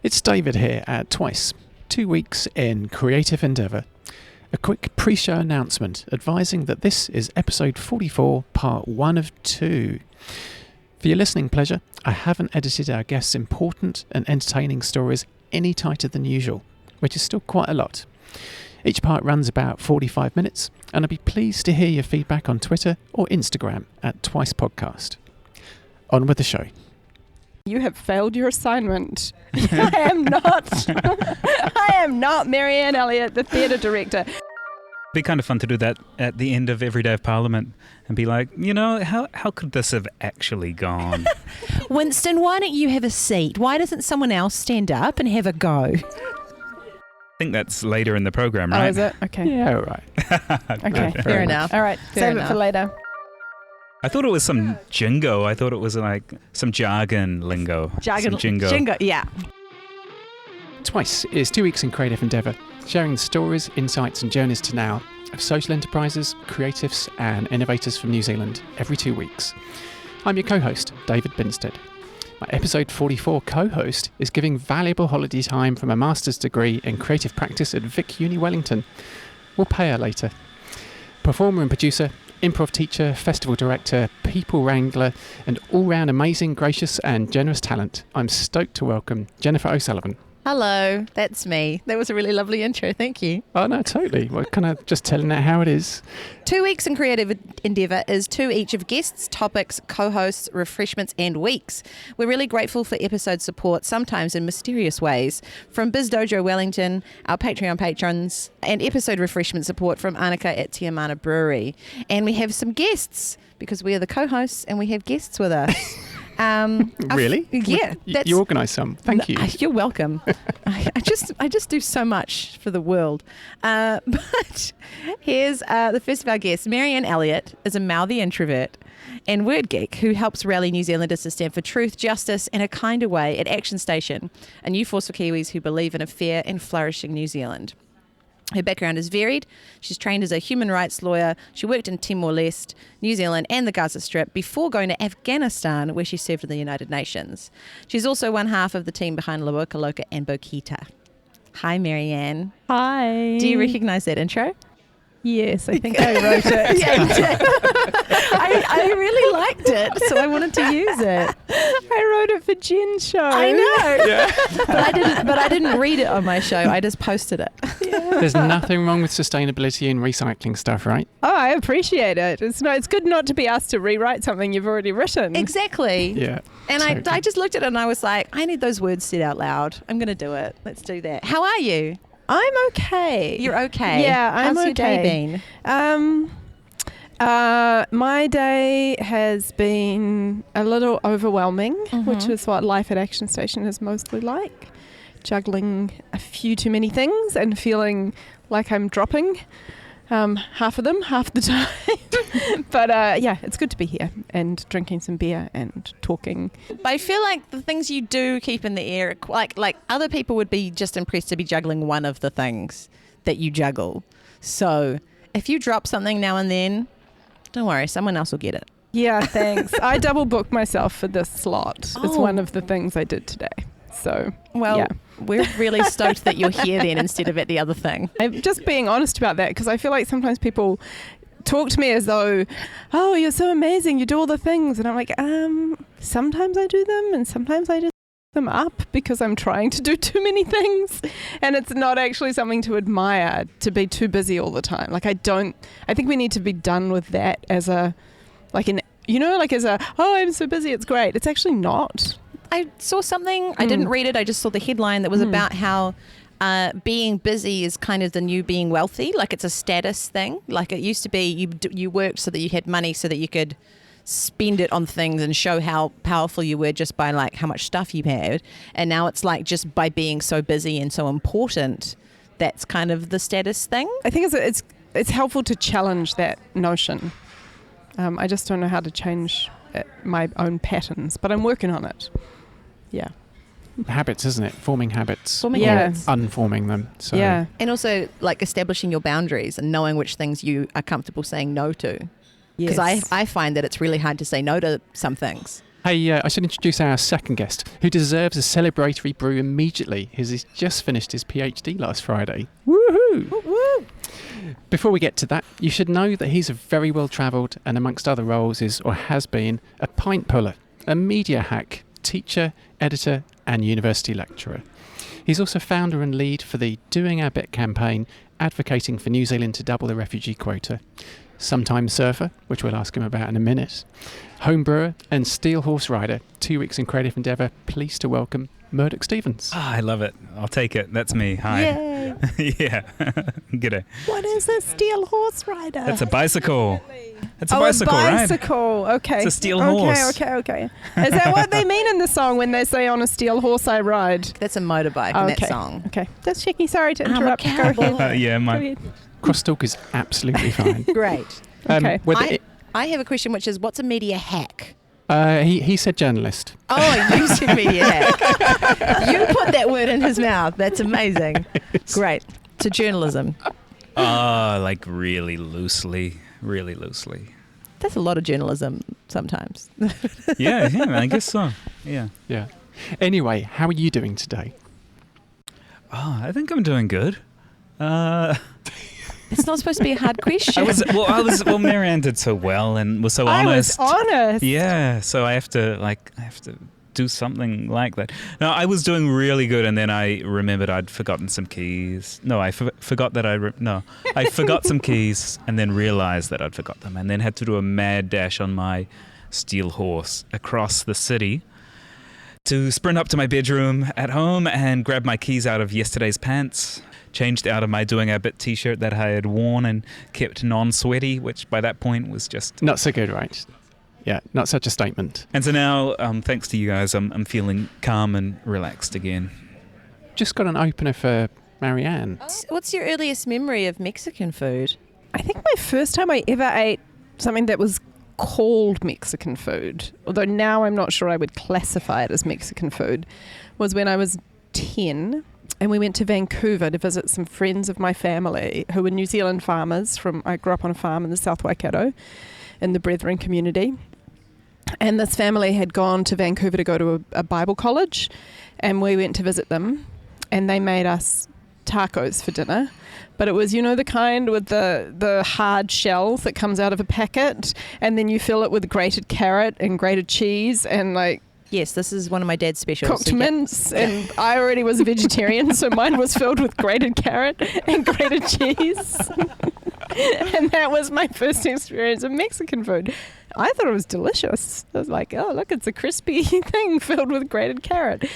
It's David here at Twice, 2 weeks in creative endeavour. A quick pre-show announcement advising that this is episode 44, part 1 of 2. For your listening pleasure, I haven't edited our guests' important and entertaining stories any tighter than usual, which is still quite a lot. Each part runs about 45 minutes, and I'll be pleased to hear your feedback on Twitter or Instagram at Twice Podcast. On with the show. You have failed your assignment. I am not Marianne Elliott, the theatre director. It'd be kind of fun to do that at the end of every day of Parliament and be like, how could this have actually gone? Winston, why don't you have a seat? Why doesn't someone else stand up and have a go? I think that's later in the program, right? Oh, is it? Okay. Yeah, all right. Okay, fair enough. All right, Fair save enough. it for later. I thought it was some Jingo. I thought it was like some jargon lingo. Some Jingo. Jingo, yeah. Twice is 2 weeks in creative endeavour, sharing the stories, insights and journeys to now of social enterprises, creatives and innovators from New Zealand every 2 weeks. I'm your co-host, David Binstead. My episode 44 co-host is giving valuable holiday time from a master's degree in creative practice at Wgtn Wellington. We'll pay her later. Performer and producer, improv teacher, festival director, people wrangler, and all-round amazing, gracious and generous talent. I'm stoked to welcome Jennifer O'Sullivan. Hello, that's me. That was a really lovely intro, thank you. Oh no, totally. We're kind of just telling it how it is. 2 weeks in creative endeavour is 2 each of guests, topics, co-hosts, refreshments and weeks. We're really grateful for episode support, sometimes in mysterious ways, from BizDojo Wellington, our Patreon patrons, and episode refreshment support from Annika at Tiamana Brewery. And we have some guests, because we are the co-hosts and we have guests with us. Really? Yeah. You organised some. Thank you. You're welcome. I just do so much for the world. But here's the first of our guests. Marianne Elliott is a mouthy introvert and word geek who helps rally New Zealanders to stand for truth, justice and a kinder way at Action Station, a new force for Kiwis who believe in a fair and flourishing New Zealand. Her background is varied. She's trained as a human rights lawyer. She worked in Timor-Leste, New Zealand and the Gaza Strip before going to Afghanistan, where she served in the United Nations. She's also one half of the team behind Loka Loka and Bokita. Hi, Marianne. Hi. Do you recognise that intro? Yes, I think I wrote it. Yeah, you did. I really liked it, so I wanted to use it. I wrote it for Jen's show. I know. Yeah. But I didn't read it on my show. I just posted it. There's nothing wrong with sustainability and recycling stuff, right? Oh, I appreciate it. It's good not to be asked to rewrite something you've already written. Exactly. Yeah. And totally. I just looked at it and I was like, I need those words said out loud. I'm going to do it. Let's do that. How are you? I'm okay. You're okay. Yeah, I'm How's okay. your day been? My day has been a little overwhelming, which is what life at Action Station is mostly like. Juggling a few too many things and feeling like I'm dropping half of them, half the time. But yeah, it's good to be here and drinking some beer and talking. But I feel like the things you do keep in the air, like other people would be just impressed to be juggling one of the things that you juggle. So if you drop something now and then, don't worry, someone else will get it. Yeah, thanks. I double booked myself for this slot. It's Oh. one of the things I did today. So, Well, yeah. we're really stoked that you're here then instead of at the other thing. I'm just being honest about that because I feel like sometimes people talk to me as though, oh, you're so amazing, you do all the things. And I'm like, sometimes I do them and sometimes I just them up because I'm trying to do too many things. And it's not actually something to admire to be too busy all the time. Like I think we need to be done with that as oh, I'm so busy, it's great. It's actually not. I saw something, I didn't read it, I just saw the headline that was about how being busy is kind of the new being wealthy. Like it's a status thing. Like it used to be you worked so that you had money so that you could spend it on things and show how powerful you were just by like how much stuff you had. And now it's like just by being so busy and so important, that's kind of the status thing. I think it's helpful to challenge that notion. I just don't know how to change my own patterns, but I'm working on it. Yeah. Habits, isn't it? Forming habits. Forming or habits. Unforming them. So Yeah. And also like establishing your boundaries and knowing which things you are comfortable saying no to. Because Yes. I find that it's really hard to say no to some things. Hey, I should introduce our second guest, who deserves a celebratory brew immediately, as he's just finished his PhD last Friday. Woohoo! Woo! Before we get to that, you should know that he's a very well-travelled and, amongst other roles, is or has been a pint puller, a media hack, teacher, editor, and university lecturer. He's also founder and lead for the Doing Our Bit campaign, advocating for New Zealand to double the refugee quota. Sometime surfer, which we'll ask him about in a minute. Home brewer and steel horse rider. 2 weeks in creative endeavour. Pleased to welcome Murdoch Stevens. I love it. I'll take it. That's me. Hi. Yay. Yeah. G'day. What is a steel horse rider? That's a bicycle. It's a a bicycle, right? bicycle. Okay. It's a steel horse. Okay. Is that what they mean in the song when they say on a steel horse I ride? That's a motorbike in that song. Okay. That's Chicky. Sorry to I'm a interrupt. Go cowboy. ahead. Yeah, Go ahead. Crosstalk is absolutely fine. Great. Okay. I have a question, which is, what's a media hack? He said journalist. Oh, you said media hack. You put that word in his mouth. That's amazing. Great. To journalism. Like really loosely. That's a lot of journalism sometimes. Yeah, I guess so. Yeah. Yeah. Anyway, how are you doing today? I think I'm doing good. It's not supposed to be a hard question. Well, Marianne did so well and was so honest. I was honest. Yeah, so I have to do something like that. No, I was doing really good, and then I remembered I'd forgotten some keys. No, I forgot that I forgot some keys, and then realized that I'd forgot them, and then had to do a mad dash on my steel horse across the city to sprint up to my bedroom at home and grab my keys out of yesterday's pants. Changed out of my Doing Our Bit t-shirt that I had worn and kept non-sweaty, which by that point was just... Not so good, right? Yeah, not such a statement. And so now, thanks to you guys, I'm feeling calm and relaxed again. Just got an opener for Marianne. What's your earliest memory of Mexican food? I think my first time I ever ate something that was called Mexican food, although now I'm not sure I would classify it as Mexican food, was when I was 10 and we went to Vancouver to visit some friends of my family who were New Zealand farmers. I grew up on a farm in the South Waikato in the Brethren community. And this family had gone to Vancouver to go to a Bible college, and we went to visit them, and they made us tacos for dinner. But it was, the kind with the hard shell that comes out of a packet, and then you fill it with grated carrot and grated cheese and Yes, this is one of my dad's specials. cooked mince, and I already was a vegetarian, so mine was filled with grated carrot and grated cheese. And that was my first experience of Mexican food. I thought it was delicious. I was like, oh, look, it's a crispy thing filled with grated carrot.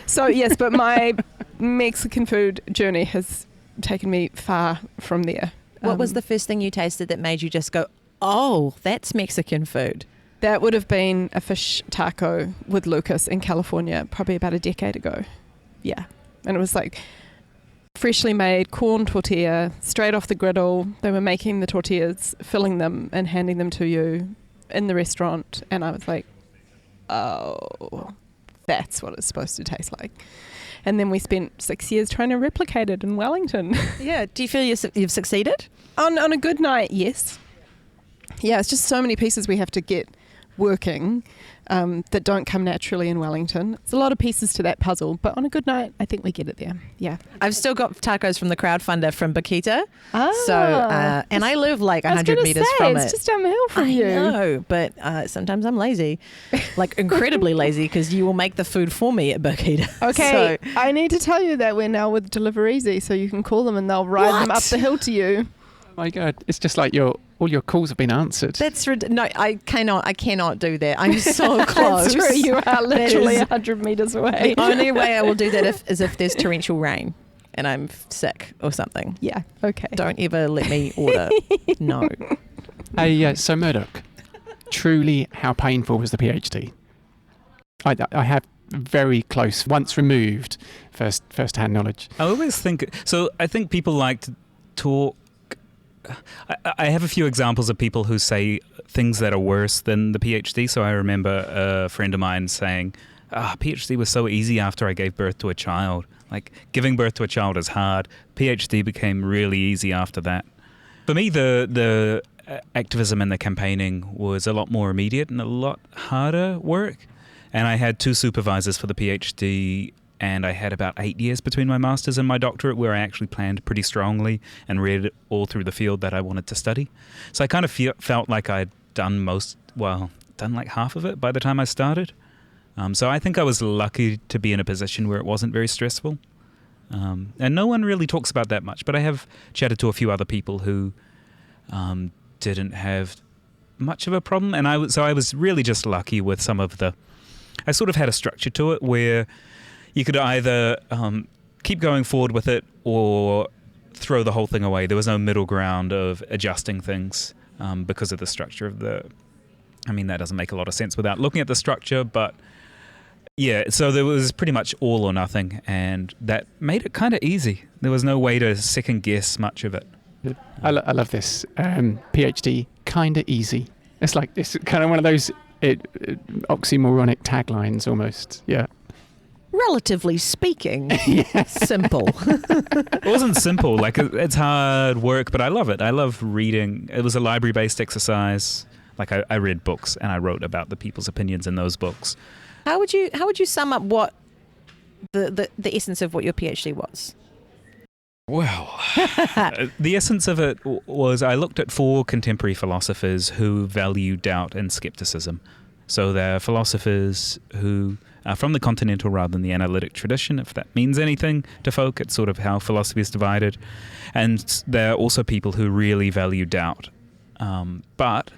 So, yes, but my Mexican food journey has taken me far from there. What was the first thing you tasted that made you just go, oh, that's Mexican food? That would have been a fish taco with Lucas in California, probably about a decade ago. Yeah. And it was freshly made corn tortilla, straight off the griddle. They were making the tortillas, filling them and handing them to you in the restaurant. And I was like, oh, that's what it's supposed to taste like. And then we spent 6 years trying to replicate it in Wellington. Yeah. Do you feel you've succeeded? On a good night, yes. Yeah, it's just so many pieces we have to get working that don't come naturally in Wellington. It's a lot of pieces to that puzzle, but on a good night, I think we get it there. Yeah. I've still got tacos from the crowdfunder from Bakita. Ah. And I live 100 meters from it's it. just down the hill from you. I know, but sometimes I'm lazy, incredibly lazy, because you will make the food for me at Bakita. Okay, I need to tell you that we're now with Deliver Easy, so you can call them and they'll ride them up the hill to you. Oh my God, it's just like all your calls have been answered. That's no, I cannot do that. I'm so close. That's true. You are literally 100 meters away. The only way I will do that is if there's torrential rain and I'm sick or something. Yeah. Okay. Don't ever let me order. No. So Murdoch, truly, how painful was the PhD? I have very close, once removed, first-hand knowledge. I always think so. I think people like to talk. I have a few examples of people who say things that are worse than the PhD. So I remember a friend of mine saying, PhD was so easy after I gave birth to a child. Giving birth to a child is hard. PhD became really easy after that. For me, the activism and the campaigning was a lot more immediate and a lot harder work. And I had 2 supervisors for the PhD, and I had about 8 years between my master's and my doctorate where I actually planned pretty strongly and read all through the field that I wanted to study. So I kind of felt like I'd done like half of it by the time I started. So I think I was lucky to be in a position where it wasn't very stressful. And no one really talks about that much, but I have chatted to a few other people who didn't have much of a problem. And I was really just lucky with some of I sort of had a structure to it where you could either keep going forward with it or throw the whole thing away. There was no middle ground of adjusting things because of the structure of that doesn't make a lot of sense without looking at the structure, but yeah, so there was pretty much all or nothing, and that made it kind of easy. There was no way to second guess much of it. I love this. PhD, kind of easy. It's kind of one of those oxymoronic taglines almost. Yeah. Relatively speaking, simple. It wasn't simple. It's hard work, but I love it. I love reading. It was a library-based exercise. I read books and I wrote about the people's opinions in those books. How would you sum up what the essence of what your PhD was? Well, the essence of it was I looked at 4 contemporary philosophers who value doubt and skepticism. So they're philosophers who are from the continental rather than the analytic tradition, if that means anything to folk. It's sort of how philosophy is divided. And they're also people who really value doubt. But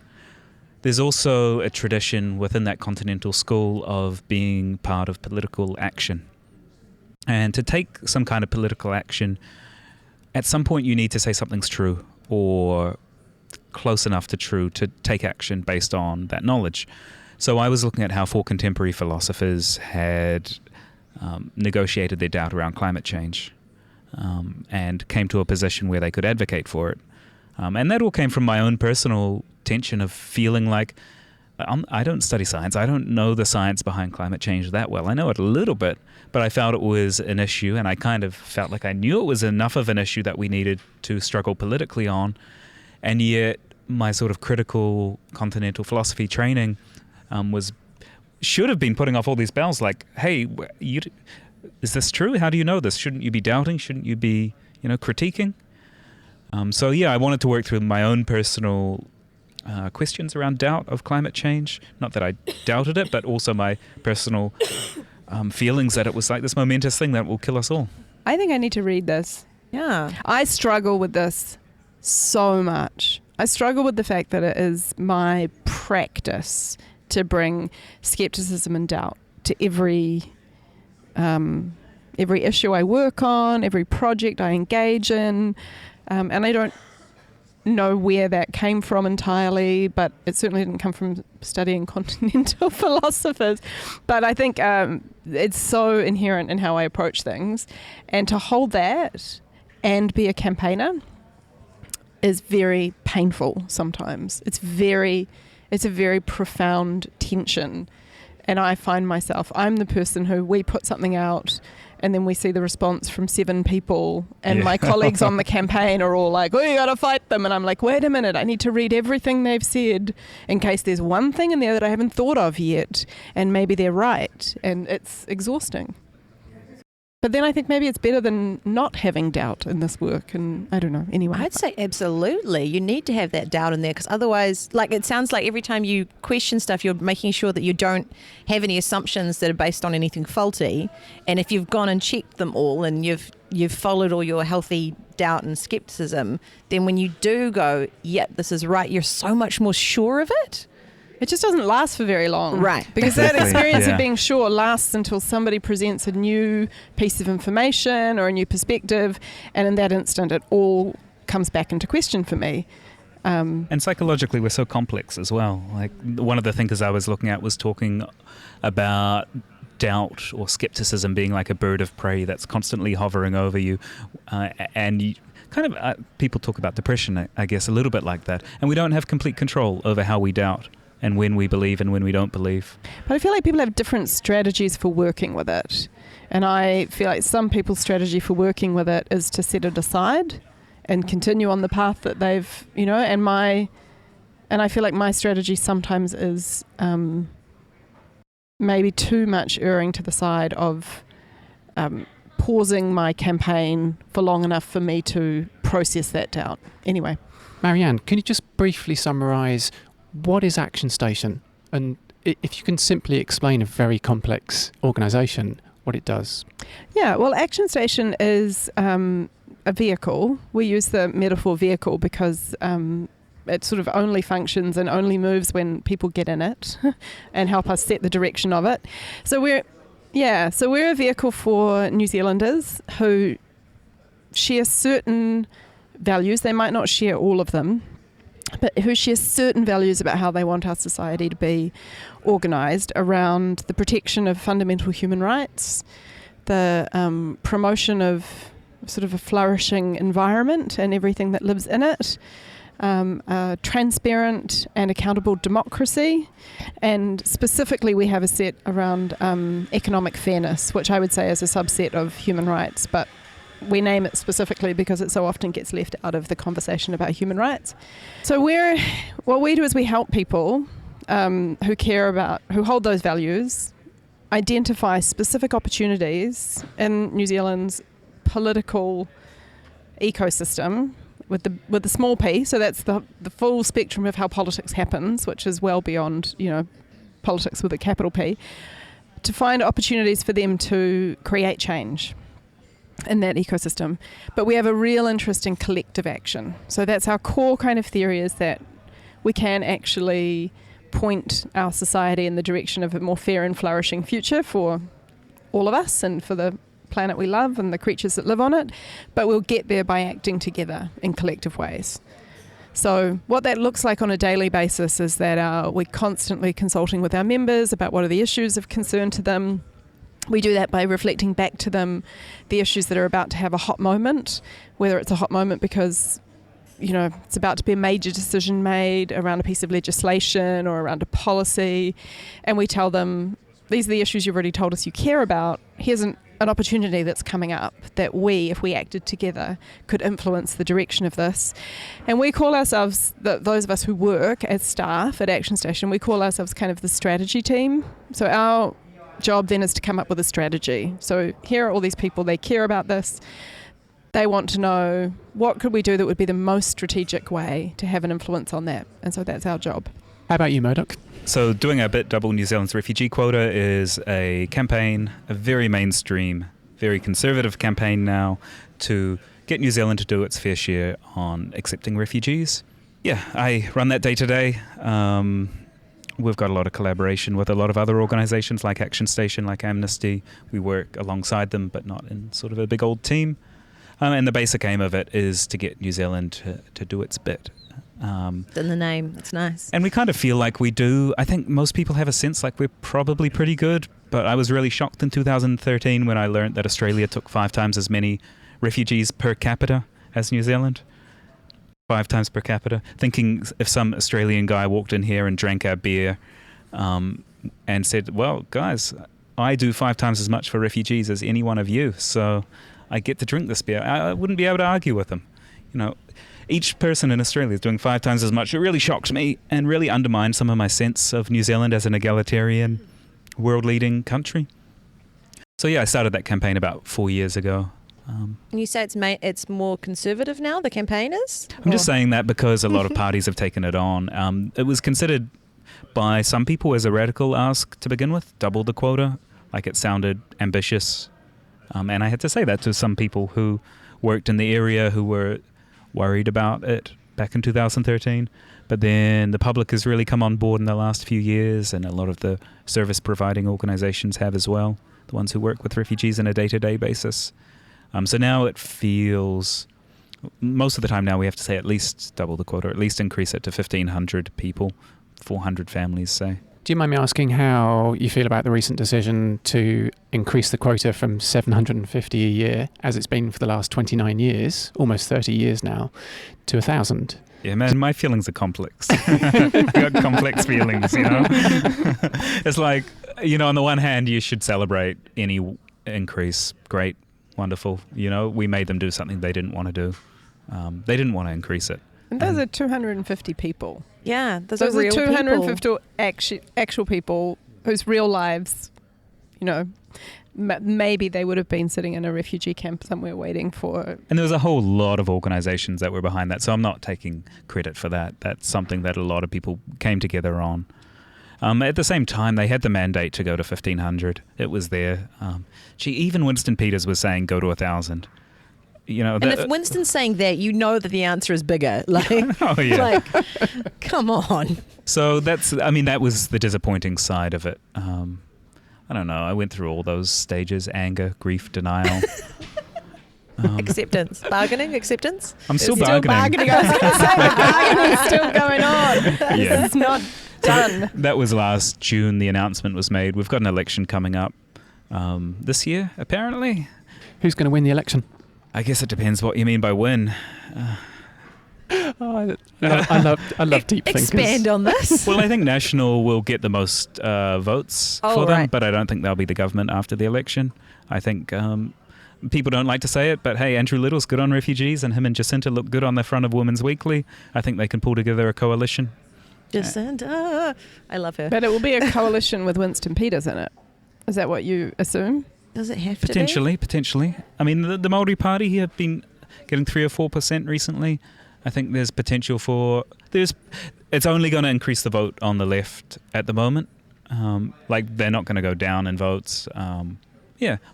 there's also a tradition within that continental school of being part of political action. And to take some kind of political action, at some point you need to say something's true or close enough to true to take action based on that knowledge. So I was looking at how 4 contemporary philosophers had negotiated their doubt around climate change and came to a position where they could advocate for it. And that all came from my own personal tension of feeling like I don't study science. I don't know the science behind climate change that well. I know it a little bit, but I felt it was an issue, and I kind of felt like I knew it was enough of an issue that we needed to struggle politically on. And yet my sort of critical continental philosophy training should have been putting off all these bells like, hey, is this true? How do you know this? Shouldn't you be doubting? Shouldn't you be, critiquing? So yeah, I wanted to work through my own personal questions around doubt of climate change. Not that I doubted it, but also my personal feelings that it was like this momentous thing that will kill us all. I think I need to read this. Yeah. I struggle with this so much. I struggle with the fact that it is my practice to bring skepticism and doubt to every issue I work on, every project I engage in, and I don't know where that came from entirely, but it certainly didn't come from studying continental philosophers. But I think it's so inherent in how I approach things, and to hold that and be a campaigner is very painful sometimes. It's a very profound tension. And I find myself, I'm the person who we put something out and then we see the response from 7 people and my colleagues on the campaign are all like, oh, you got to fight them. And I'm like, wait a minute, I need to read everything they've said in case there's one thing in there that I haven't thought of yet. And maybe they're right. And it's exhausting. But then I think maybe it's better than not having doubt in this work. And I don't know. Anyway. I'd say absolutely. You need to have that doubt in there because otherwise, it sounds like every time you question stuff, you're making sure that you don't have any assumptions that are based on anything faulty. And if you've gone and checked them all and you've followed all your healthy doubt and skepticism, then when you do go, yep, this is right, you're so much more sure of it. It just doesn't last for very long. Right. Because that experience of being sure lasts until somebody presents a new piece of information or a new perspective, and in that instant it all comes back into question for me. And psychologically we're so complex as well. Like one of the thinkers I was looking at was talking about doubt or skepticism being like a bird of prey that's constantly hovering over you, and you people talk about depression, I guess, a little bit like that, and we don't have complete control over how we doubt and when we believe and when we don't believe. But I feel like people have different strategies for working with it. And I feel like some people's strategy for working with it is to set it aside and continue on the path that they've, and my And I feel like my strategy sometimes is maybe too much erring to the side of pausing my campaign for long enough for me to process that doubt. Anyway. Marianne, can you just briefly summarise what is Action Station? And if you can simply explain a very complex organisation, what it does. Yeah, well, Action Station is a vehicle. We use the metaphor vehicle because it sort of only functions and only moves when people get in it and help us set the direction of it. So we're a vehicle for New Zealanders who share certain values. They might not share all of them, but who share certain values about how they want our society to be organised around the protection of fundamental human rights, the promotion of sort of a flourishing environment and everything that lives in it, a transparent and accountable democracy, and specifically we have a set around economic fairness, which I would say is a subset of human rights, but we name it specifically because it so often gets left out of the conversation about human rights. So what we do is we help people who hold those values identify specific opportunities in New Zealand's political ecosystem with the small p, so that's the full spectrum of how politics happens, which is well beyond, politics with a capital P, to find opportunities for them to create change in that ecosystem. But we have a real interest in collective action. So that's our core kind of theory, is that we can actually point our society in the direction of a more fair and flourishing future for all of us and for the planet we love and the creatures that live on it, but we'll get there by acting together in collective ways. So what that looks like on a daily basis is that we're constantly consulting with our members about what are the issues of concern to them. We do that by reflecting back to them the issues that are about to have a hot moment, whether it's a hot moment because it's about to be a major decision made around a piece of legislation or around a policy, and we tell them, these are the issues you've already told us you care about. Here's an opportunity that's coming up that if we acted together, could influence the direction of this. And we call ourselves, those of us who work as staff at Action Station, we call ourselves kind of the strategy team. So our job then is to come up with a strategy. So here are all these people, they care about this. They want to know, what could we do that would be the most strategic way to have an influence on that? And so that's our job. How about you, Murdoch? So doing our bit, Double New Zealand's refugee quota, is a campaign, a very mainstream, very conservative campaign now to get New Zealand to do its fair share on accepting refugees. Yeah, I run that day to day. We've got a lot of collaboration with a lot of other organisations like Action Station, like Amnesty. We work alongside them, but not in sort of a big old team. And the basic aim of it is to get New Zealand to do its bit. In the name, it's nice. And we kind of feel like we do. I think most people have a sense like we're probably pretty good, but I was really shocked in 2013 when I learned that Australia took 5 times as many refugees per capita as New Zealand. 5 times per capita. Thinking if some Australian guy walked in here and drank our beer and said, well, guys, I do 5 times as much for refugees as any one of you, so I get to drink this beer. I wouldn't be able to argue with them. Each person in Australia is doing 5 times as much. It really shocked me and really undermined some of my sense of New Zealand as an egalitarian, world-leading country. So yeah, I started that campaign about 4 years ago. And you say it's more conservative now, the campaign is? I'm just saying that because a lot of parties have taken it on. It was considered by some people as a radical ask to begin with, double the quota. Like, it sounded ambitious. And I had to say that to some people who worked in the area who were worried about it back in 2013. But then the public has really come on board in the last few years, and a lot of the service providing organizations have as well, the ones who work with refugees on a day-to-day basis. So now it feels, most of the time now we have to say at least double the quota, or at least increase it to 1,500 people, 400 families, say. Do you mind me asking how you feel about the recent decision to increase the quota from 750 a year, as it's been for the last 29 years, almost 30 years now, to 1,000? Yeah, man, my feelings are complex. I've got complex feelings, It's like, on the one hand, you should celebrate any increase. Great, wonderful. We made them do something they didn't want to do. They didn't want to increase it. And those are 250 people. Yeah, those Those are are real 250 people. actual people whose real lives, maybe they would have been sitting in a refugee camp somewhere waiting for. And there was a whole lot of organizations that were behind that. So I'm not taking credit for that. That's something that a lot of people came together on. At the same time, they had the mandate to go to 1,500. It was there. Even Winston Peters was saying go to 1,000. And if Winston's saying that, you know that the answer is bigger. Oh yeah. Come on. So that was the disappointing side of it. I don't know. I went through all those stages: anger, grief, denial. Acceptance. Bargaining, acceptance? I'm still bargaining. I was going to say, the bargaining's still going on. Yeah. It's not done. That was last June the announcement was made. We've got an election coming up this year, apparently. Who's going to win the election? I guess it depends what you mean by win. I love deep thinkers. Expand on this. Well, I think National will get the most votes for them, right. but I don't think they'll be the government after the election. I think people don't like to say it, but hey, Andrew Little's good on refugees, and him and Jacinta look good on the front of Women's Weekly. I think they can pull together a coalition. Jacinta. I love her. But it will be a coalition with Winston Peters in it. Is that what you assume? Does it have Potentially. I mean, the Maori Party have been getting 3 or 4% recently. I think there's potential for it's only going to increase the vote on the left at the moment. They're not going to go down in votes. I'm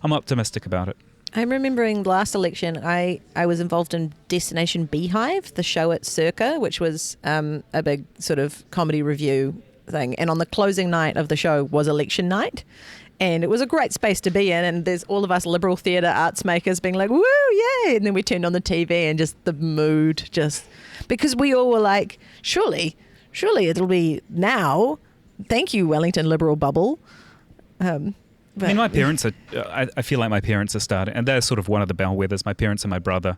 optimistic about it. I'm remembering last election, I was involved in Destination Beehive, the show at Circa, which was a big sort of comedy review thing. And on the closing night of the show was election night. And it was a great space to be in, and there's all of us liberal theatre arts makers being like, woo, yay! And then we turned on the TV and just the mood because we all were like, surely it'll be now. Thank you, Wellington liberal bubble. My parents I feel like my parents are starting, and they're sort of one of the bellwethers. My parents and my brother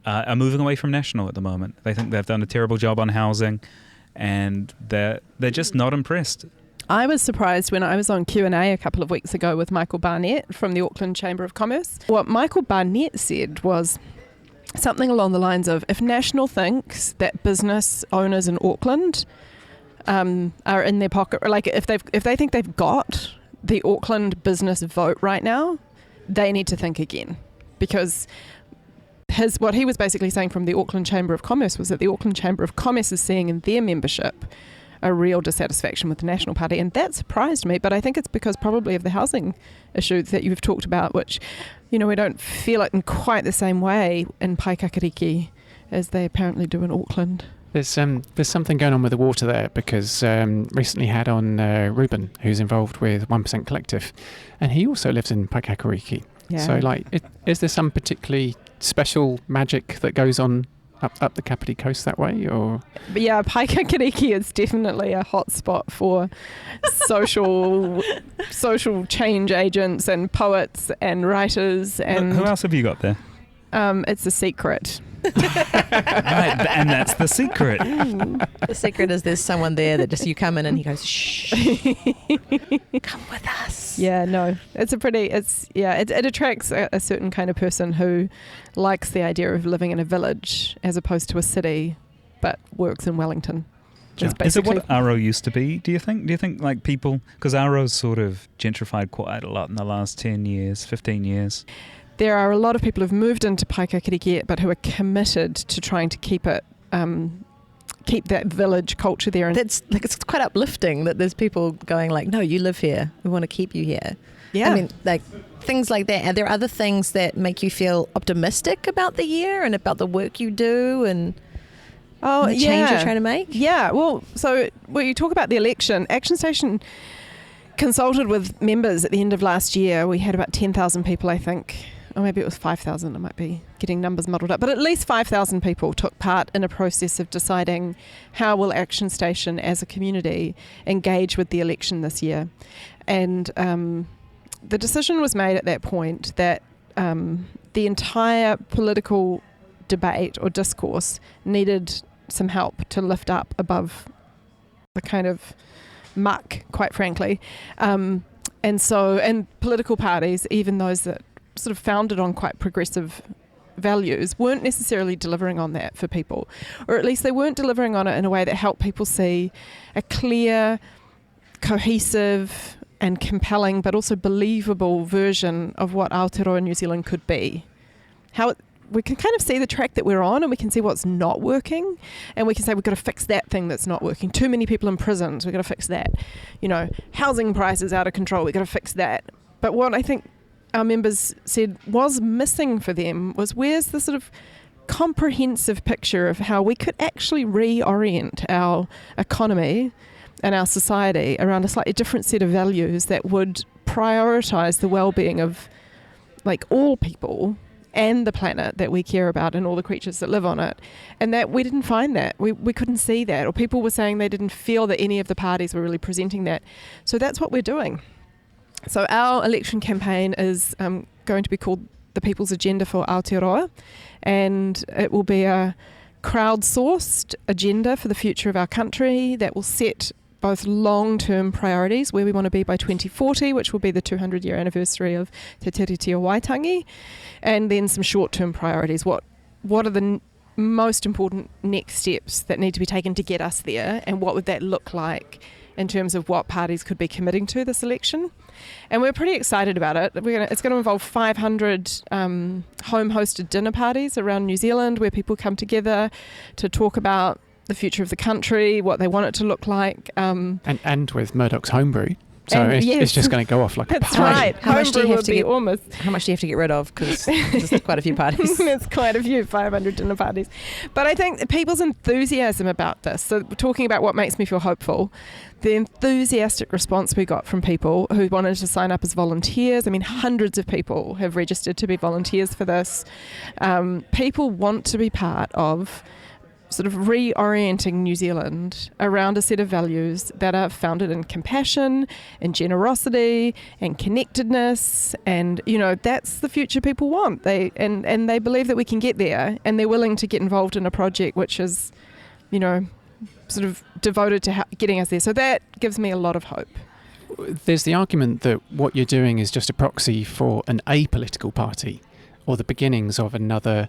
are moving away from National at the moment. They think they've done a terrible job on housing, and they're just not impressed. I was surprised when I was on Q&A a couple of weeks ago with Michael Barnett from the Auckland Chamber of Commerce. What Michael Barnett said was something along the lines of, if National thinks that business owners in Auckland are in their pocket, like if they think they've got the Auckland business vote right now, they need to think again. Because what he was basically saying from the Auckland Chamber of Commerce was that the Auckland Chamber of Commerce is seeing in their membership a real dissatisfaction with the National Party, and that surprised me. But I think it's because probably of the housing issue that you've talked about, which, we don't feel it in quite the same way in Paikakariki as they apparently do in Auckland. There's something going on with the water there, because recently had on Ruben, who's involved with 1% Collective, and he also lives in Paikakariki. Yeah. So is there some particularly special magic that goes on up the Kapiti Coast that way, or? But yeah, Paikakariki is definitely a hot spot for social change agents and poets and writers. And who else have you got there? It's a secret. Right, and that's the secret. The secret is there's someone there that just you come in and he goes, shh, come with us. Yeah, no, it attracts a certain kind of person who likes the idea of living in a village as opposed to a city, but works in Wellington. Is it what Aro used to be, do you think? Do you think like people, because Aro's sort of gentrified quite a lot in the last 10 years, 15 years. There are a lot of people who've moved into Paikakariki, but who are committed to trying to keep it, keep that village culture there. And it's quite uplifting that there's people going like, no, you live here. We want to keep you here. Yeah. I mean, like things like that. Are there other things that make you feel optimistic about the year and about the work you do and the change you're trying to make? Yeah. Well, so when you talk about the election, Action Station consulted with members at the end of last year. We had about 10,000 people, I think. Or maybe it was 5,000, I might be getting numbers muddled up. But at least 5,000 people took part in a process of deciding how will Action Station as a community engage with the election this year. And the decision was made at that point that the entire political debate or discourse needed some help to lift up above the kind of muck, quite frankly. And political parties, even those that sort of founded on quite progressive values weren't necessarily delivering on that for people, or at least they weren't delivering on it in a way that helped people see a clear, cohesive and compelling but also believable version of what Aotearoa New Zealand could be. We can kind of see the track that we're on, and we can see what's not working, and we can say we've got to fix that thing that's not working. Too many people in prisons, we've got to fix that. Housing prices out of control, we've got to fix that. But what I think our members said was missing for them was, where's the sort of comprehensive picture of how we could actually reorient our economy and our society around a slightly different set of values that would prioritise the well-being of all people and the planet that we care about and all the creatures that live on it. And that we didn't find that. We couldn't see that. Or people were saying they didn't feel that any of the parties were really presenting that. So that's what we're doing. So our election campaign is going to be called The People's Agenda for Aotearoa, and it will be a crowdsourced agenda for the future of our country that will set both long-term priorities, where we want to be by 2040, which will be the 200-year anniversary of Te Tiriti o Waitangi, and then some short-term priorities. What are the most important next steps that need to be taken to get us there, and what would that look like in terms of what parties could be committing to this election? And we're pretty excited about it. It's going to involve 500 home-hosted dinner parties around New Zealand, where people come together to talk about the future of the country, what they want it to look like. And with Murdoch's homebrew. So it's just going to go off like a That's party. right. How much do you have to get? Almost. How much do you have to get rid of? Because there's quite a few parties. There's quite a few, 500 dinner parties. But I think people's enthusiasm about this, so talking about what makes me feel hopeful, the enthusiastic response we got from people who wanted to sign up as volunteers. I mean, hundreds of people have registered to be volunteers for this. People want to be part of sort of reorienting New Zealand around a set of values that are founded in compassion and generosity and connectedness, and that's the future people want. They believe that we can get there, and they're willing to get involved in a project which is sort of devoted to getting us there. So that gives me a lot of hope. There's the argument that what you're doing is just a proxy for an apolitical party, or the beginnings of another.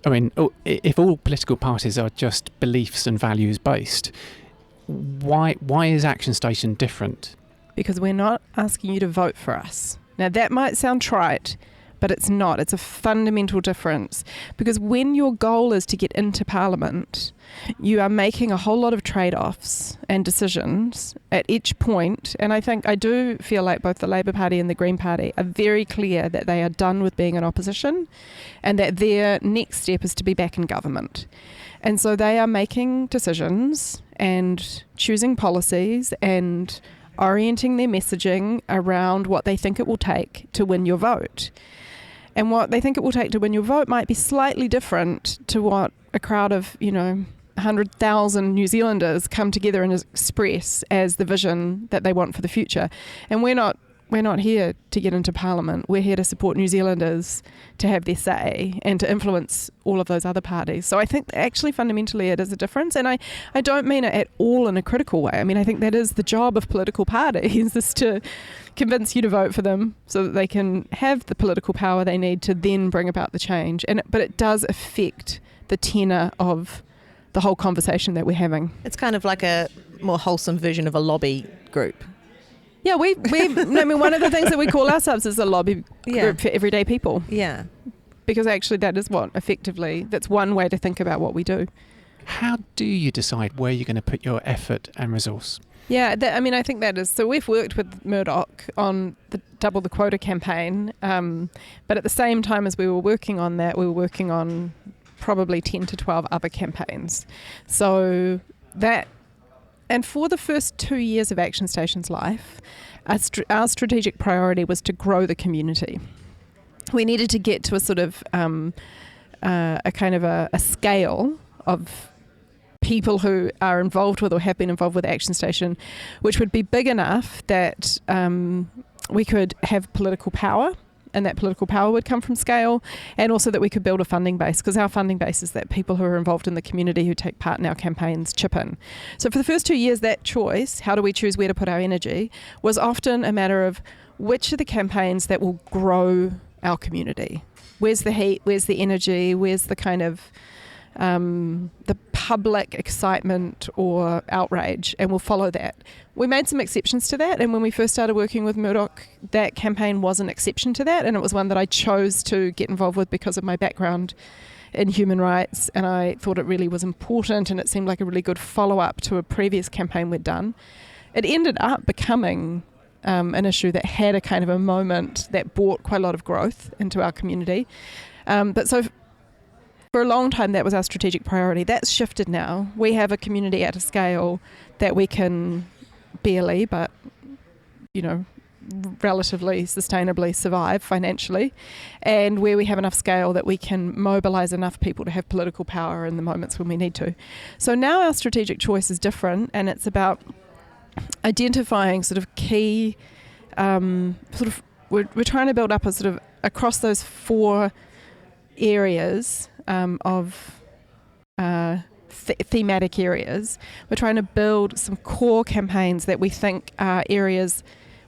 I mean, if all political parties are just beliefs and values based, why is Action Station different? Because we're not asking you to vote for us. Now that might sound trite, but it's not. It's a fundamental difference. Because when your goal is to get into Parliament, you are making a whole lot of trade-offs and decisions at each point. And I do feel like both the Labour Party and the Green Party are very clear that they are done with being in opposition, and that their next step is to be back in government. And so they are making decisions and choosing policies and orienting their messaging around what they think it will take to win your vote. And what they think it will take to win your vote might be slightly different to what a crowd of, 100,000 New Zealanders come together and express as the vision that they want for the future. And we're not here to get into Parliament. We're here to support New Zealanders to have their say and to influence all of those other parties. So I think actually fundamentally it is a difference. And I don't mean it at all in a critical way. I mean, I think that is the job of political parties, is to convince you to vote for them so that they can have the political power they need to then bring about the change. But it does affect the tenor of the whole conversation that we're having. It's kind of like a more wholesome version of a lobby group. Yeah, one of the things that we call ourselves is a lobby group for everyday people. Yeah. Because actually that's one way to think about what we do. How do you decide where you're going to put your effort and resource? Yeah, I think that is. So we've worked with Murdoch on the Double the Quota campaign, but at the same time as we were working on that, we were working on probably 10 to 12 other campaigns. So that, and for the first 2 years of Action Station's life, our strategic priority was to grow the community. We needed to get to a sort of a kind of a scale of people who are involved with or have been involved with Action Station, which would be big enough that we could have political power, and that political power would come from scale, and also that we could build a funding base, because our funding base is that people who are involved in the community who take part in our campaigns chip in. So for the first 2 years, that choice, how do we choose where to put our energy, was often a matter of which are the campaigns that will grow our community. where's the heat, where's the energy, where's the kind of the public excitement or outrage, and we'll follow that. We made some exceptions to that, and when we first started working with Murdoch, that campaign was an exception to that, and it was one that I chose to get involved with because of my background in human rights, and I thought it really was important, and it seemed like a really good follow-up to a previous campaign we'd done. It ended up becoming an issue that had a kind of a moment that brought quite a lot of growth into our community. But so for a long time, that was our strategic priority. That's shifted now. We have a community at a scale that we can barely, but, relatively sustainably survive financially, and where we have enough scale that we can mobilise enough people to have political power in the moments when we need to. So now our strategic choice is different, and it's about identifying sort of key, we're trying to build up a sort of across those 4 areas of thematic areas. We're trying to build some core campaigns that we think are areas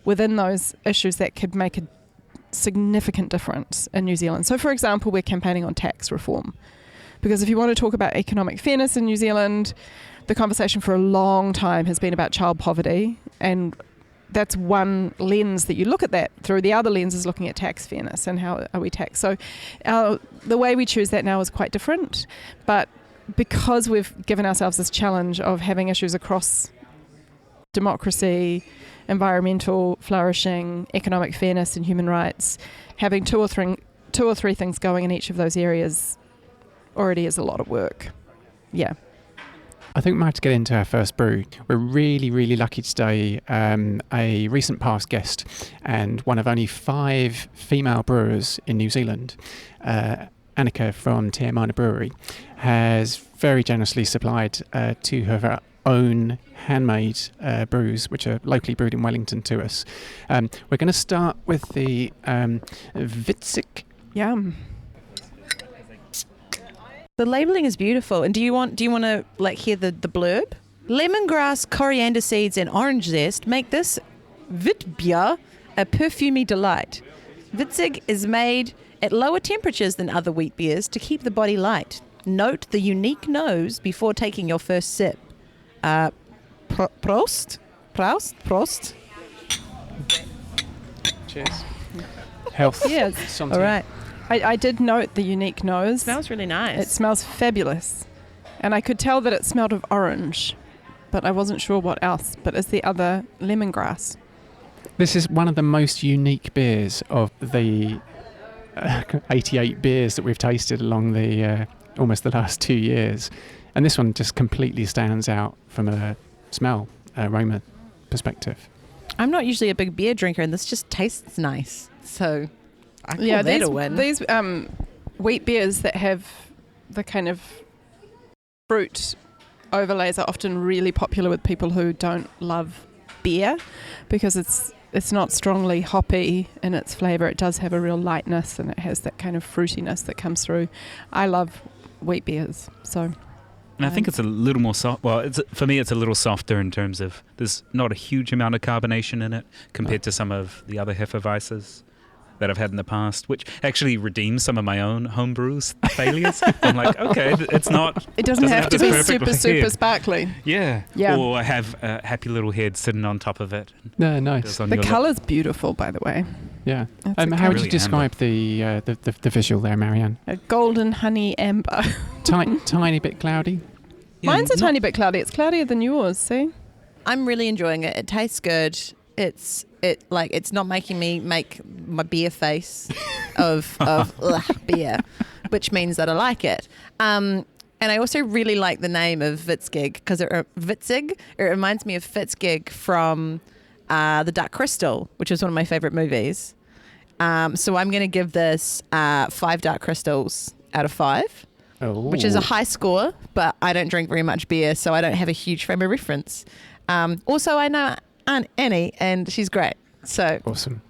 within those issues that could make a significant difference in New Zealand. So, for example, we're campaigning on tax reform, because if you want to talk about economic fairness in New Zealand, the conversation for a long time has been about child poverty, and that's one lens that you look at that through. The other lens is looking at tax fairness and how are we taxed. So the way we choose that now is quite different, but because we've given ourselves this challenge of having issues across democracy, environmental flourishing, economic fairness and human rights, having two or three things going in each of those areas already is a lot of work. Yeah. I think we might have to get into our first brew. We're really, really lucky today. A recent past guest and one of only 5 female brewers in New Zealand, Annika from Tiamana Brewery, has very generously supplied 2 of her own handmade brews, which are locally brewed in Wellington to us. We're going to start with the Witzig. Yum. The labeling is beautiful. And do you want to hear the blurb? Lemongrass, coriander seeds, and orange zest make this Witbier a perfumey delight. Witzig is made at lower temperatures than other wheat beers to keep the body light. Note the unique nose before taking your first sip. Prost. Cheers. Health. Yes. All right. I did note the unique nose. It smells really nice. It smells fabulous. And I could tell that it smelled of orange, but I wasn't sure what else. But it's the other lemongrass. This is one of the most unique beers of the 88 beers that we've tasted along the almost the last 2 years. And this one just completely stands out from a smell, aroma perspective. I'm not usually a big beer drinker, and this just tastes nice. So I call that a win. These wheat beers that have the kind of fruit overlays are often really popular with people who don't love beer, because it's not strongly hoppy in its flavour. It does have a real lightness, and it has that kind of fruitiness that comes through. I love wheat beers, so... And I think it's a little more soft. Well, for me, it's a little softer in terms of there's not a huge amount of carbonation in it compared to some of the other Hefeweißes that I've had in the past, which actually redeems some of my own homebrews failures. I'm like, okay, it's not... It doesn't have to be super head. Sparkly. Yeah. Or I have a happy little head sitting on top of it. No, nice. The colour's beautiful, by the way. Yeah. How would really you describe the visual there, Marianne? A golden honey amber. Tiny bit cloudy? Yeah, Mine's a tiny bit cloudy. It's cloudier than yours, see? I'm really enjoying it. It tastes good. It's not making me make my beer face of beer, which means that I like it. And I also really like the name of Witzig, because Witzig, it reminds me of Fitzgig from The Dark Crystal, which is one of my favorite movies. So I'm going to give this 5 Dark Crystals out of 5. Which is a high score, but I don't drink very much beer, so I don't have a huge frame of reference. Also, I know Aunt Annie, and she's great. So awesome.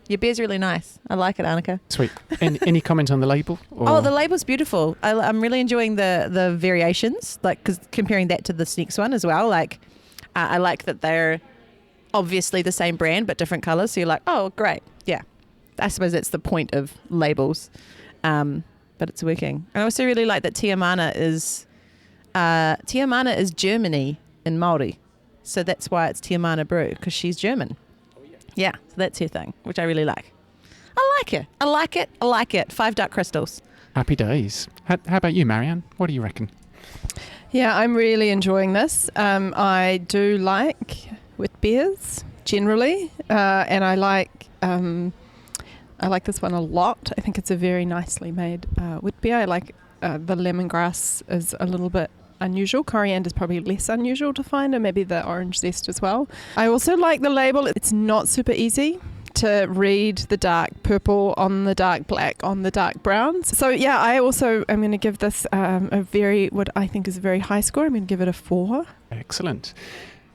Your beer's really nice. I like it, Annika. Sweet. Any comment on the label? Oh, the label's beautiful. I'm really enjoying the variations, because comparing that to this next one as well. I like that they're obviously the same brand but different colours. So you're like, oh, great, yeah. I suppose that's the point of labels. but it's working. I also really like that Tiamana is Germany in Māori. So that's why it's Tiamana Brew, because she's German. Yeah, so that's her thing, which I really like. I like it. 5 dark crystals. Happy days. How about you, Marianne? What do you reckon? Yeah, I'm really enjoying this. I do like wet beers generally, and I like this one a lot. I think it's a very nicely made wet beer. I like the lemongrass is a little bit unusual. Coriander is probably less unusual to find, and maybe the orange zest as well. I also like the label. It's not super easy to read the dark purple on the dark black on the dark browns. So yeah, I also am going to give this what I think is a very high score. I'm going to give it a 4. Excellent.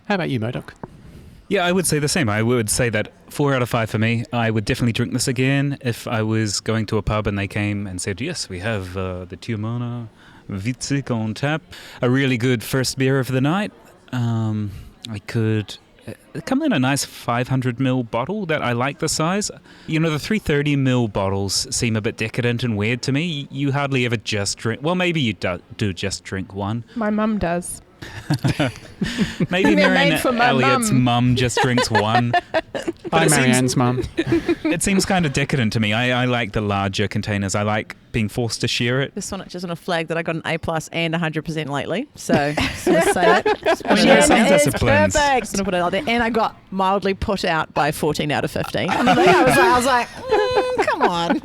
How about you, Murdoch? Yeah, I would say the same. I would say that 4 out of 5 for me. I would definitely drink this again if I was going to a pub and they came and said, yes, we have the Tiamana Witzig on tap. A really good first beer of the night. I could come in a nice 500ml bottle that I like the size. You know, the 330ml bottles seem a bit decadent and weird to me. You hardly ever just drink. Well, maybe you do just drink one. My mum does. Maybe Marianne Elliott's mum just drinks one. Hi, Marianne's mum. It seems kind of decadent to me. I like the larger containers. I like being forced to share it. This one, I just want to flag that I got an A+ and 100% lately. So just want to say that. Some disciplines. Just want to put it out there. And I got mildly put out by 14 out of 15. I was like, come on.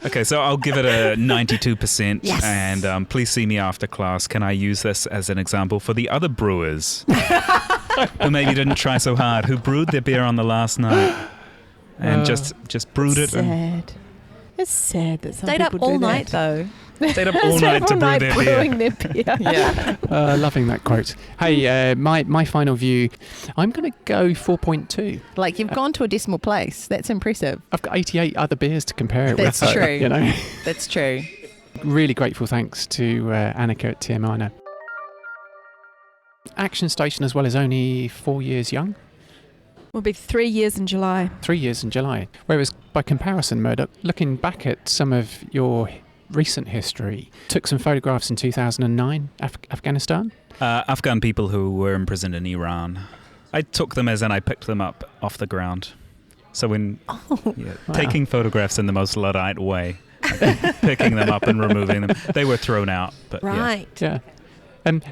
Okay, so I'll give it a 92%. Yes. And please see me after class. Can I use this as an example for the other brewers who maybe didn't try so hard, who brewed their beer on the last night and just brewed it? Sad. It's sad that some Stayed up people all do night, that. though. Stayed up all night to brew their brewing beer. their beer. Yeah. Loving that quote. Hey, my final view, I'm going to go 4.2. Like, you've gone to a decimal place. That's impressive. I've got 88 other beers to compare it That's with. true. You know. That's true. Really grateful thanks to Annika at Tiamana. Action Station as well is only 4 years young. Will be 3 years in July. 3 years in July. Whereas by comparison, Murdoch, looking back at some of your recent history, took some photographs in 2009, Afghanistan. Afghan people who were imprisoned in Iran. I took them as in I picked them up off the ground. So Wow. taking photographs in the most Luddite way, picking them up and removing them. They were thrown out. But Right. Yeah.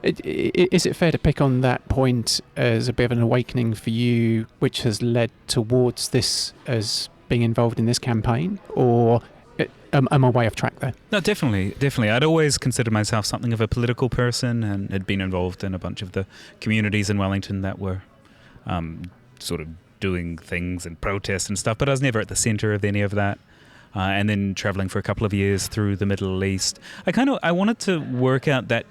Is it fair to pick on that point as a bit of an awakening for you, which has led towards this as being involved in this campaign, or am I way off track there? No, definitely. I'd always considered myself something of a political person and had been involved in a bunch of the communities in Wellington that were sort of doing things and protests and stuff, but I was never at the centre of any of that. And then travelling for a couple of years through the Middle East, I wanted to work out that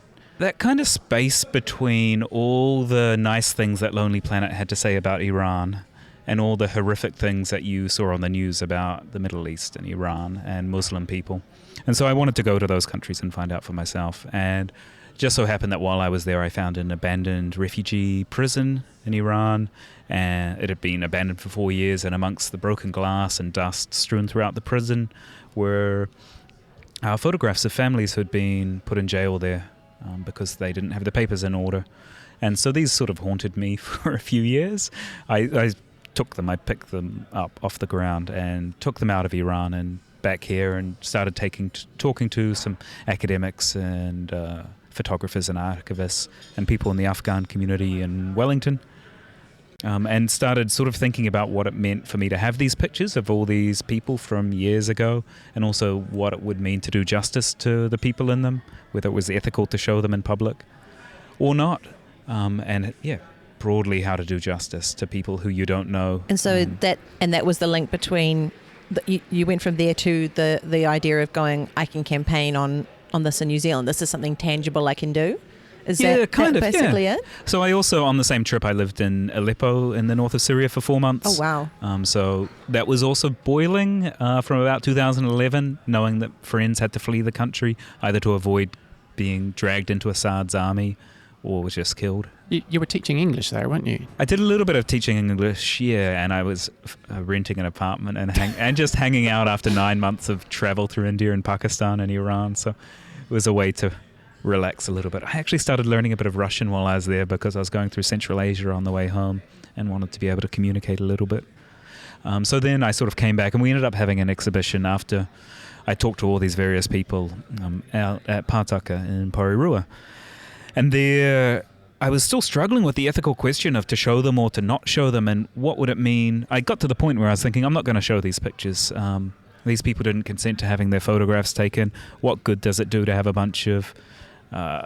kind of space between all the nice things that Lonely Planet had to say about Iran and all the horrific things that you saw on the news about the Middle East and Iran and Muslim people. And so I wanted to go to those countries and find out for myself. And just so happened that while I was there, I found an abandoned refugee prison in Iran. And it had been abandoned for 4 years, and amongst the broken glass and dust strewn throughout the prison were photographs of families who had been put in jail there because they didn't have the papers in order. And so these sort of haunted me for a few years. I took them, I picked them up off the ground and took them out of Iran and back here and started talking to some academics and photographers and archivists and people in the Afghan community in Wellington. And started sort of thinking about what it meant for me to have these pictures of all these people from years ago, and also what it would mean to do justice to the people in them, whether it was ethical to show them in public or not. Broadly how to do justice to people who you don't know. And so that was the link between, you went from there to the idea of going, I can campaign on this in New Zealand. This is something tangible I can do. Is that basically it? So I also, on the same trip, I lived in Aleppo in the north of Syria for 4 months. Oh, wow. So that was also boiling from about 2011, knowing that friends had to flee the country, either to avoid being dragged into Assad's army or was just killed. You were teaching English there, weren't you? I did a little bit of teaching English, and I was renting an apartment and just hanging out after 9 months of travel through India and Pakistan and Iran. So it was a way to relax a little bit. I actually started learning a bit of Russian while I was there because I was going through Central Asia on the way home and wanted to be able to communicate a little bit. So then I sort of came back, and we ended up having an exhibition after I talked to all these various people out at Pātaka in Porirua. And there I was still struggling with the ethical question of to show them or to not show them, and what would it mean. I got to the point where I was thinking, I'm not going to show these pictures. These people didn't consent to having their photographs taken. What good does it do to have a bunch of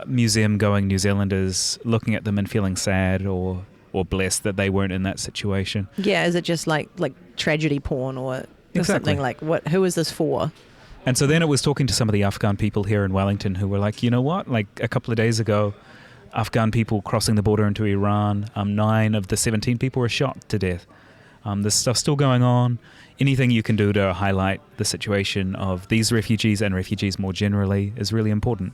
museum-going New Zealanders looking at them and feeling sad or blessed that they weren't in that situation? Yeah, is it just like tragedy porn or something like what? Who is this for? And so then it was talking to some of the Afghan people here in Wellington who were like, you know what? Like a couple of days ago, Afghan people crossing the border into Iran, 9 of the 17 people were shot to death. This stuff's still going on. Anything you can do to highlight the situation of these refugees and refugees more generally is really important.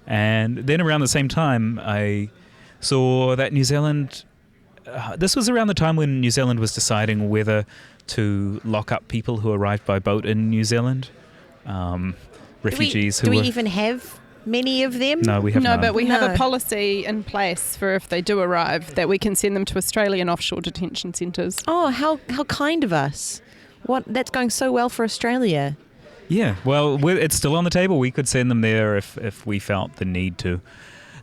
And then around the same time, I saw that New Zealand, this was around the time when New Zealand was deciding whether to lock up people who arrived by boat in New Zealand. Refugees do we even have many of them? No, we have none. But we have a policy in place for if they do arrive that we can send them to Australian offshore detention centres. Oh, how kind of us. That's going so well for Australia. Yeah, well, it's still on the table. We could send them there if we felt the need to.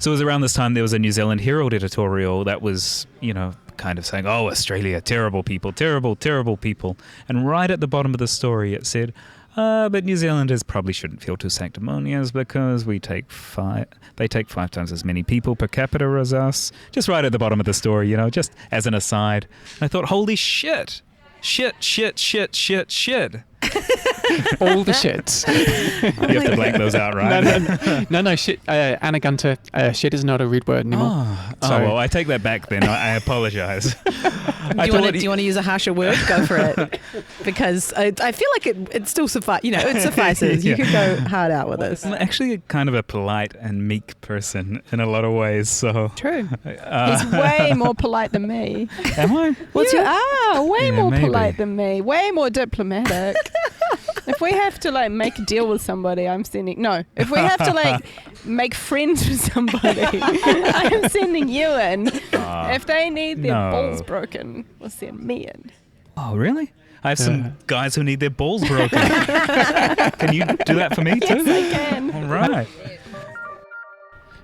So it was around this time there was a New Zealand Herald editorial that was, kind of saying, oh, Australia, terrible people, terrible, terrible people. And right at the bottom of the story it said, but New Zealanders probably shouldn't feel too sanctimonious because they take 5 times as many people per capita as us. Just right at the bottom of the story, just as an aside. And I thought, holy shit. Shit. All the shits. You have to blank those out, right? No, shit. Anna Gunter, shit is not a rude word anymore. Well, I take that back then. I apologise. Do you want to use a harsher word? Go for it. Because I feel like it still suffices. It suffices. You could go hard out with this. I'm actually kind of a polite and meek person in a lot of ways. So true. He's way more polite than me. Am I? You are way more maybe. polite than me. Way more diplomatic. If we have to make a deal with somebody, I'm sending. No, if we have to make friends with somebody, I'm sending you in. If they need their balls broken, we'll send me in. Oh, really? I have some guys who need their balls broken. Can you do that for me too? Yes, I can. All right.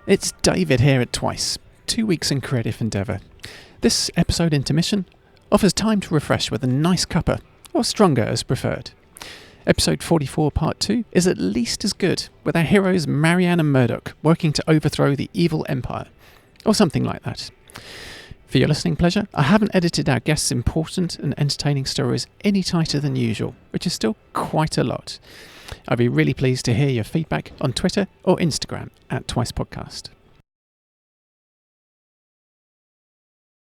It's David here at Twice, 2 weeks in creative endeavour. This episode intermission offers time to refresh with a nice cuppa, or stronger as preferred. Episode 44 Part 2 is at least as good, with our heroes Marianne and Murdoch working to overthrow the evil empire, or something like that. For your listening pleasure, I haven't edited our guests' important and entertaining stories any tighter than usual, which is still quite a lot. I'd be really pleased to hear your feedback on Twitter or Instagram at Twice Podcast.